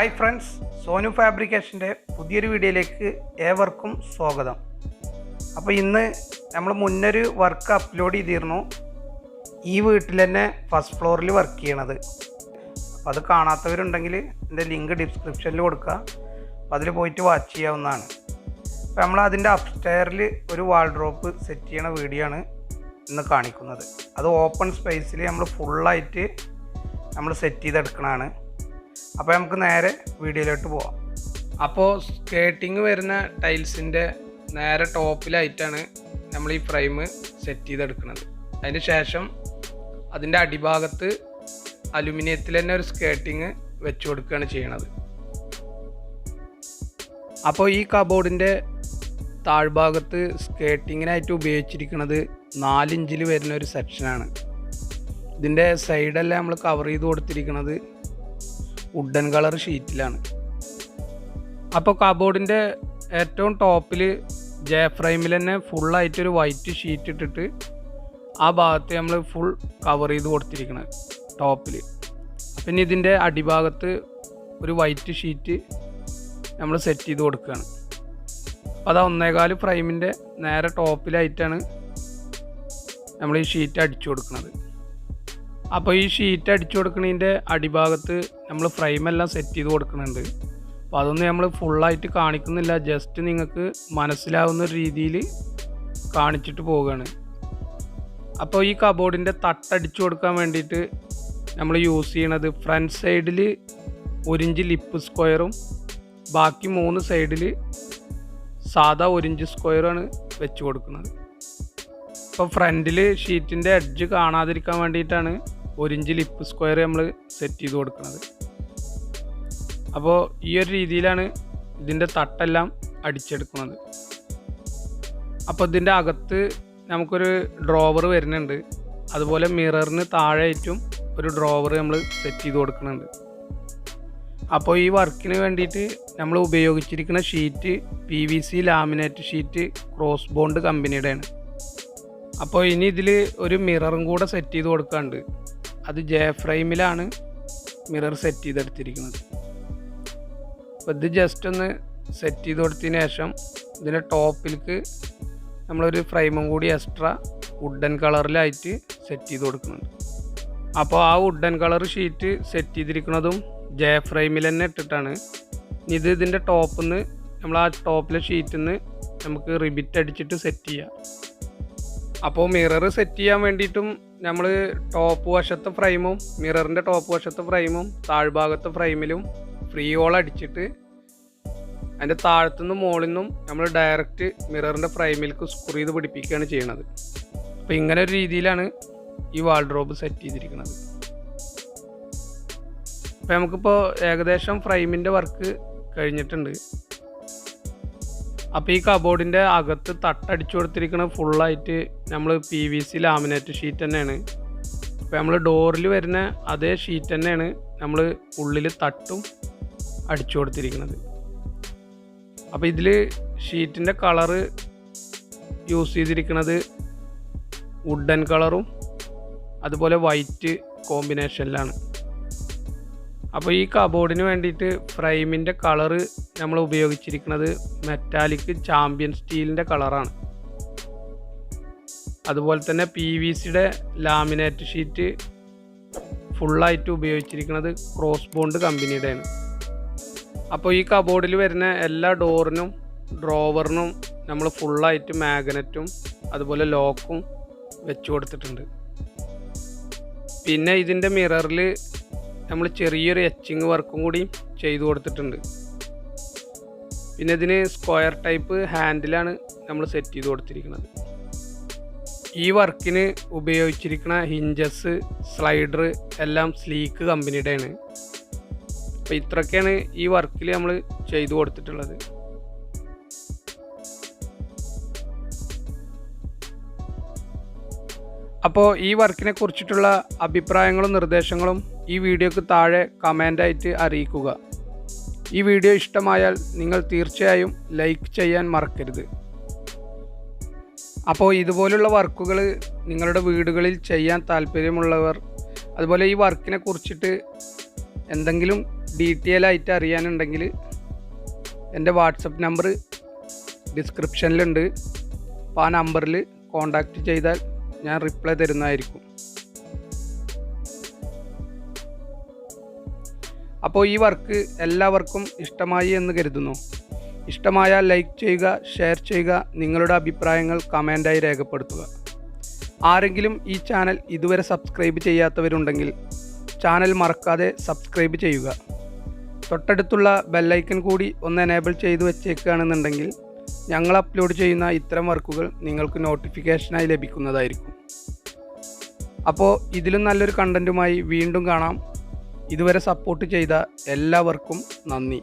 Hi friends, Sonu ഫാബ്രിക്കേഷൻ്റെ പുതിയൊരു വീഡിയോയിലേക്ക് ഏവർക്കും സ്വാഗതം. അപ്പോൾ ഇന്ന് നമ്മൾ മുന്നൊരു വർക്ക് അപ്ലോഡ് ചെയ്തിരുന്നു. ഈ വീട്ടിൽ തന്നെ ഫസ്റ്റ് ഫ്ലോറിൽ വർക്ക് ചെയ്യണത്. അപ്പോൾ അത് കാണാത്തവരുണ്ടെങ്കിൽ എൻ്റെ ലിങ്ക് ഡിസ്ക്രിപ്ഷനിൽ കൊടുക്കുക. അപ്പോൾ അതിൽ പോയിട്ട് വാച്ച് ചെയ്യാവുന്നതാണ്. അപ്പോൾ നമ്മൾ അതിൻ്റെ അപ്സ്റ്റെയറിൽ ഒരു വാൾഡ്രോപ്പ് സെറ്റ് ചെയ്യണ വീഡിയോ ആണ് ഇന്ന് കാണിക്കുന്നത്. അത് ഓപ്പൺ സ്പേസിൽ നമ്മൾ ഫുള്ളായിട്ട് നമ്മൾ സെറ്റ് ചെയ്തെടുക്കണതാണ്. അപ്പോൾ നമുക്ക് നേരെ വീഡിയോയിലോട്ട് പോവാം. അപ്പോൾ സ്കേട്ടിങ് വരുന്ന ടൈൽസിൻ്റെ നേരെ ടോപ്പിലായിട്ടാണ് നമ്മൾ ഈ ഫ്രെയിം സെറ്റ് ചെയ്തെടുക്കുന്നത്. അതിന് ശേഷം അതിൻ്റെ അടിഭാഗത്ത് അലുമിനിയത്തിൽ തന്നെ ഒരു സ്കേട്ടിങ് വെച്ച് കൊടുക്കുകയാണ് ചെയ്യണത്. അപ്പോൾ ഈ കബോർഡിൻ്റെ താഴ്ഭാഗത്ത് സ്കേട്ടിങ്ങിനായിട്ട് ഉപയോഗിച്ചിരിക്കുന്നത് 4 ഇഞ്ചിൽ വരുന്ന ഒരു സെക്ഷനാണ്. ഇതിൻ്റെ സൈഡെല്ലാം നമ്മൾ കവർ ചെയ്ത് കൊടുത്തിരിക്കുന്നത് വുഡൻ കളർ ഷീറ്റിലാണ്. അപ്പോൾ കബോർഡിൻ്റെ ഏറ്റവും ടോപ്പിൽ ജെ ഫ്രെയിമിൽ തന്നെ ഫുള്ളായിട്ടൊരു വൈറ്റ് ഷീറ്റ് ഇട്ടിട്ട് ആ ഭാഗത്ത് നമ്മൾ ഫുൾ കവർ ചെയ്ത് കൊടുത്തിരിക്കുന്നത് ടോപ്പിൽ. പിന്നെ ഇതിൻ്റെ അടിഭാഗത്ത് ഒരു വൈറ്റ് ഷീറ്റ് നമ്മൾ സെറ്റ് ചെയ്ത് കൊടുക്കുകയാണ്. അപ്പോൾ അത് 1.25 ഫ്രെയിമിൻ്റെ നേരെ ടോപ്പിലായിട്ടാണ് നമ്മൾ ഈ ഷീറ്റ് അടിച്ചു കൊടുക്കുന്നത്. അപ്പോൾ ഈ ഷീറ്റ് അടിച്ചു കൊടുക്കുന്നതിൻ്റെ അടിഭാഗത്ത് നമ്മൾ ഫ്രെയിമെല്ലാം സെറ്റ് ചെയ്ത് കൊടുക്കുന്നുണ്ട്. അപ്പോൾ അതൊന്നും നമ്മൾ ഫുള്ളായിട്ട് കാണിക്കുന്നില്ല, ജസ്റ്റ് നിങ്ങൾക്ക് മനസ്സിലാവുന്ന രീതിയിൽ കാണിച്ചിട്ട് പോവുകയാണ്. അപ്പോൾ ഈ കബോർഡിൻ്റെ തട്ടടിച്ചു കൊടുക്കാൻ വേണ്ടിയിട്ട് നമ്മൾ യൂസ് ചെയ്യണത് ഫ്രണ്ട് സൈഡിൽ 1 ഇഞ്ച് ലിപ്പ് സ്ക്വയറും ബാക്കി 3 സൈഡിൽ സാധാ 1 ഇഞ്ച് സ്ക്വയറാണ് വെച്ച് കൊടുക്കുന്നത്. അപ്പോൾ ഫ്രണ്ടിൽ ഷീറ്റിൻ്റെ എഡ്ജ് കാണാതിരിക്കാൻ വേണ്ടിയിട്ടാണ് 1 ഇഞ്ച് ലിപ്പ് സ്ക്വയർ നമ്മൾ സെറ്റ് ചെയ്ത് കൊടുക്കുന്നത്. അപ്പോൾ ഈ ഒരു രീതിയിലാണ് ഇതിൻ്റെ തട്ടെല്ലാം അടിച്ചെടുക്കുന്നത്. അപ്പോൾ ഇതിൻ്റെ അകത്ത് നമുക്കൊരു ഡ്രോവർ വരുന്നുണ്ട്. അതുപോലെ മിററിന് താഴെയായിട്ടും ഒരു ഡ്രോവർ നമ്മൾ സെറ്റ് ചെയ്ത് കൊടുക്കുന്നുണ്ട്. അപ്പോൾ ഈ വർക്കിന് വേണ്ടിയിട്ട് നമ്മൾ ഉപയോഗിച്ചിരിക്കുന്ന sheet PVC laminate sheet cross bond കമ്പനിയുടെയാണ്. അപ്പോൾ ഇനി ഇതിൽ ഒരു മിററും കൂടെ സെറ്റ് ചെയ്ത് കൊടുക്കാണ്ട്. അത് ജെ ഫ്രെയിമിലാണ് മിറർ സെറ്റ് ചെയ്തെടുത്തിരിക്കുന്നത്. അപ്പോൾ ഇത് ജസ്റ്റ് ഒന്ന് സെറ്റ് ചെയ്ത് കൊടുത്തതിന് ശേഷം ഇതിൻ്റെ ടോപ്പിലേക്ക് നമ്മളൊരു ഫ്രെയിമും കൂടി എക്സ്ട്രാ വുഡൻ കളറിലായിട്ട് സെറ്റ് ചെയ്ത് കൊടുക്കുന്നുണ്ട്. അപ്പോൾ ആ വുഡൻ കളർ ഷീറ്റ് സെറ്റ് ചെയ്തിരിക്കുന്നതും ജെ ഫ്രെയിമിൽ തന്നെ ഇട്ടിട്ടാണ്. ഇത് ഇതിൻ്റെ ടോപ്പിൽ നിന്ന് നമ്മൾ ആ ടോപ്പിലെ ഷീറ്റിൽ നിന്ന് നമുക്ക് റിബിറ്റ് അടിച്ചിട്ട് സെറ്റ് ചെയ്യാം. അപ്പോൾ മിറർ സെറ്റ് ചെയ്യാൻ വേണ്ടിയിട്ടും നമ്മൾ ടോപ്പ് വശത്തെ ഫ്രെയിമും മിററിൻ്റെ ടോപ്പ് വശത്തെ ഫ്രെയിമും താഴ്ഭാഗത്തെ ഫ്രെയിമിലും ഫ്രീ ഹോൾ അടിച്ചിട്ട് അതിൻ്റെ താഴത്തുനിന്നും മുകളിൽ നിന്നും നമ്മൾ ഡയറക്റ്റ് മിററിൻ്റെ ഫ്രെയിമിലേക്ക് സ്ക്രൂ ചെയ്ത് പിടിപ്പിക്കുകയാണ് ചെയ്യുന്നത്. അപ്പോൾ ഇങ്ങനെ ഒരു രീതിയിലാണ് ഈ വാൾഡ്രോബ് സെറ്റ് ചെയ്തിരിക്കുന്നത്. അപ്പോൾ നമുക്കിപ്പോൾ ഏകദേശം ഫ്രെയിമിൻ്റെ വർക്ക് കഴിഞ്ഞിട്ടുണ്ട്. അപ്പോൾ ഈ കബോർഡിൻ്റെ അകത്ത് തട്ടടിച്ചു കൊടുത്തിരിക്കുന്നത് ഫുള്ളായിട്ട് നമ്മൾ PVC ലാമിനേറ്റ് ഷീറ്റ് തന്നെയാണ്. അപ്പോൾ നമ്മൾ ഡോറിൽ വരുന്ന അതേ ഷീറ്റ് തന്നെയാണ് നമ്മൾ ഉള്ളിൽ തട്ടും അടിച്ചു കൊടുത്തിരിക്കുന്നത്. അപ്പോൾ ഇതിൽ ഷീറ്റിൻ്റെ കളറ് യൂസ് ചെയ്തിരിക്കുന്നത് വുഡൻ കളറും അതുപോലെ വൈറ്റ് കോമ്പിനേഷനിലാണ്. അപ്പോൾ ഈ കബോർഡിന് വേണ്ടിയിട്ട് ഫ്രെയിമിൻ്റെ കളറ് നമ്മൾ ഉപയോഗിച്ചിരിക്കുന്നത് മെറ്റാലിക് ചാമ്പ്യൻ സ്റ്റീലിൻ്റെ കളറാണ്. അതുപോലെ തന്നെ PVCയുടെ ലാമിനേറ്റ് ഷീറ്റ് ഫുള്ളായിട്ട് ഉപയോഗിച്ചിരിക്കുന്നത് ക്രോസ് ബോണ്ട് കമ്പനിയുടെയാണ്. അപ്പോൾ ഈ കബോർഡിൽ വരുന്ന എല്ലാ ഡോറിനും ഡ്രോവറിനും നമ്മൾ ഫുള്ളായിട്ട് മാഗ്നറ്റും അതുപോലെ ലോക്കും വെച്ച് കൊടുത്തിട്ടുണ്ട്. പിന്നെ ഇതിൻ്റെ മിററിൽ നമ്മൾ ചെറിയൊരു എച്ചിങ് വർക്കും കൂടി ചെയ്തു കൊടുത്തിട്ടുണ്ട്. പിന്നെ ഇതിന് സ്ക്വയർ ടൈപ്പ് ഹാൻഡിലാണ് നമ്മൾ സെറ്റ് ചെയ്ത് കൊടുത്തിരിക്കുന്നത്. ഈ വർക്കിന് ഉപയോഗിച്ചിരിക്കുന്ന ഹിഞ്ചസ് സ്ലൈഡർ എല്ലാം സ്ലീക്ക് കമ്പനിയുടെയാണ്. അപ്പോൾ ഇത്രയൊക്കെയാണ് ഈ വർക്കിൽ നമ്മൾ ചെയ്തു കൊടുത്തിട്ടുള്ളത്. അപ്പോൾ ഈ വർക്കിനെ കുറിച്ചിട്ടുള്ള അഭിപ്രായങ്ങളും നിർദ്ദേശങ്ങളും ഈ വീഡിയോക്ക് താഴെ കമൻ്റായിട്ട് അറിയിക്കുക. ഈ വീഡിയോ ഇഷ്ടമായാൽ നിങ്ങൾ തീർച്ചയായും ലൈക്ക് ചെയ്യാൻ മറക്കരുത്. അപ്പോൾ ഇതുപോലുള്ള വർക്കുകൾ നിങ്ങളുടെ വീടുകളിൽ ചെയ്യാൻ താല്പര്യമുള്ളവർ, അതുപോലെ ഈ വർക്കിനെ കുറിച്ചിട്ട് എന്തെങ്കിലും ഡീറ്റെയിൽ ആയിട്ട് അറിയാനുണ്ടെങ്കിൽ എൻ്റെ വാട്സപ്പ് നമ്പർ ഡിസ്ക്രിപ്ഷനിലുണ്ട്. അപ്പോൾ ആ നമ്പറിൽ കോൺടാക്റ്റ് ചെയ്താൽ ഞാൻ റിപ്ലൈ തരുന്നതായിരിക്കും. അപ്പോൾ ഈ വർക്ക് എല്ലാവർക്കും ഇഷ്ടമായി എന്ന് കരുതുന്നു. ഇഷ്ടമായാൽ ലൈക്ക് ചെയ്യുക, ഷെയർ ചെയ്യുക, നിങ്ങളുടെ അഭിപ്രായങ്ങൾ കമൻ്റായി രേഖപ്പെടുത്തുക. ആരെങ്കിലും ഈ ചാനൽ ഇതുവരെ സബ്സ്ക്രൈബ് ചെയ്യാത്തവരുണ്ടെങ്കിൽ ചാനൽ മറക്കാതെ സബ്സ്ക്രൈബ് ചെയ്യുക. തൊട്ടടുത്തുള്ള ബെല്ലൈക്കൺ കൂടി ഒന്ന് എനേബിൾ ചെയ്ത് വെച്ചേക്കുകയാണെന്നുണ്ടെങ്കിൽ ഞങ്ങൾ അപ്ലോഡ് ചെയ്യുന്ന ഇത്തരം വർക്കുകൾ നിങ്ങൾക്ക് നോട്ടിഫിക്കേഷനായി ലഭിക്കുന്നതായിരിക്കും. അപ്പോൾ ഇതിലും നല്ലൊരു കണ്ടൻറ്റുമായി വീണ്ടും കാണാം. ഇതുവരെ സപ്പോർട്ട് ചെയ്ത എല്ലാവർക്കും നന്ദി.